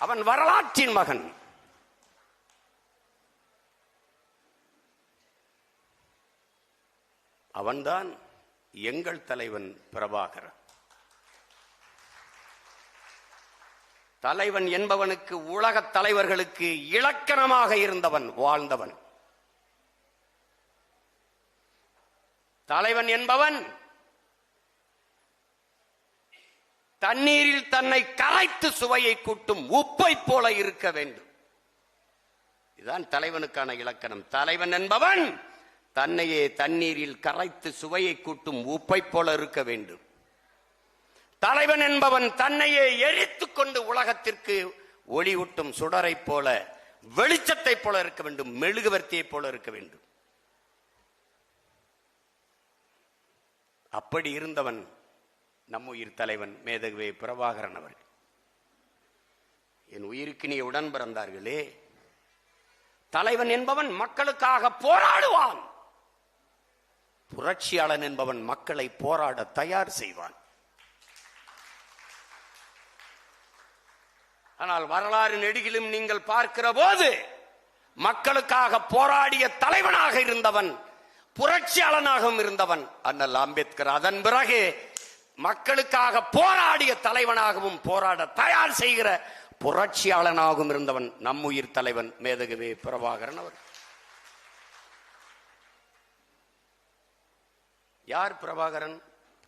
அவன் வரலாற்றின் மகன். அவன்தான் எங்கள் தலைவன் பிரபாகரன். தலைவன் என்பவனுக்கு உலகத் தலைவர்களுக்கு இலக்கணமாக இருந்தவன், வாழ்ந்தவன். தலைவன் என்பவன் தண்ணீரில் தன்னை கரைத்து சுவையை கூட்டும் உப்பை போல இருக்க வேண்டும். இதுதான் தலைவனுக்கான இலக்கணம். தலைவன் என்பவன் தன்னையே தண்ணீரில் கரைத்து சுவையை கூட்டும் உப்பை போல இருக்க வேண்டும். தலைவன் என்பவன் தன்னையே எரித்துக் கொண்டு உலகத்திற்கு ஒளியூட்டும் சுடரை போல, வெளிச்சத்தை போல இருக்க வேண்டும், மெழுகுவர்த்தியை போல இருக்க வேண்டும். அப்படி இருந்தவன் நம் உயிர் தலைவன் மேதகுவே பிரபாகரன் அவர்கள். என் உயிருக்கு நீ உடன் பிறந்தார்களே, தலைவன் என்பவன் மக்களுக்காக போராடுவான். புரட்சியாளன் என்பவன் மக்களை போராட தயார் செய்வான். ஆனால் வரலாறு நெடுகிலும் நீங்கள் பார்க்கிற போது மக்களுக்காக போராடிய தலைவனாக இருந்தவன், புரட்சியாளனாகவும் இருந்தவன் அண்ணல் அம்பேத்கர். அதன் பிறகு மக்களுக்காக போராடிய தலைவனாகவும் போராட தயார் செய்கிற புரட்சியாளனாகவும் இருந்தவன் நம் உயிர் தலைவன் மேதகுவே பிரபாகரன் அவர். யார் பிரபாகரன்?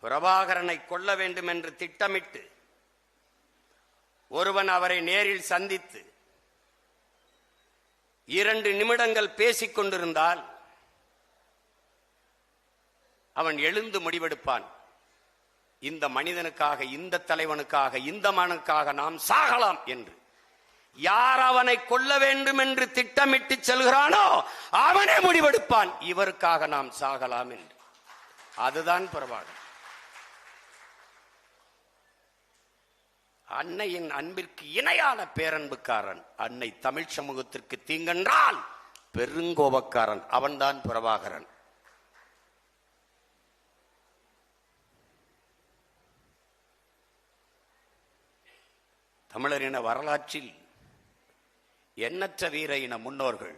பிரபாகரனை கொல்ல வேண்டும் என்று திட்டமிட்டு ஒருவன் அவரை நேரில் சந்தித்து 2 நிமிடங்கள் பேசிக் கொண்டிருந்தால் அவன் எழுந்து முடிவெடுப்பான். இந்த மனிதனுக்காக, இந்த தலைவனுக்காக, இந்த மனுக்காக நாம் சாகலாம் என்று. யார் அவனை கொல்ல வேண்டும் என்று திட்டமிட்டு செல்கிறானோ அவனே முடிவெடுப்பான், இவருக்காக நாம் சாகலாம் என்று. அதுதான் பிரபாகரன். அன்னையின் அன்பிற்கு இணையான பேரன்புக்காரன். அன்னை தமிழ் சமூகத்திற்கு தீங்கென்றால் பெருங்கோபக்காரன். அவன்தான் பிரபாகரன். தமிழரின வரலாற்றில் எண்ணற்ற வீர இன முன்னோர்கள்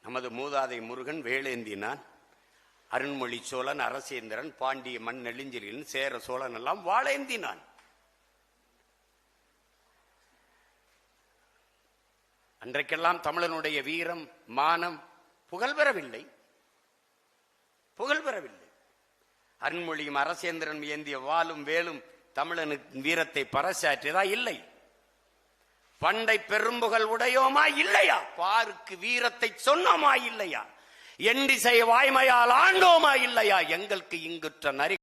நமது மூதாதை முருகன் வேலேந்தினான், அருண்மொழி சோழன், அரசேந்திரன், பாண்டிய மண்ணெழிஞ்சலின், சேர சோழன் எல்லாம் வாழேந்தினான். அன்றைக்கெல்லாம் தமிழனுடைய வீரம், மானம் புகழ் பெறவில்லை. அருண்மொழியும் அரசேந்திரன் ஏந்திய வாளும் வேலும் தமிழனுக்கு வீரத்தை பறைசாற்றியதா? இல்லை. பண்டை பெரும்புகள் உடையோமா? இல்லையா. பாருக்கு வீரத்தை சொன்னோமா? இல்லையா. எண்டிசை வாய்மையால் ஆண்டோமா? இல்லையா. எங்களுக்கு இங்குற்ற நரி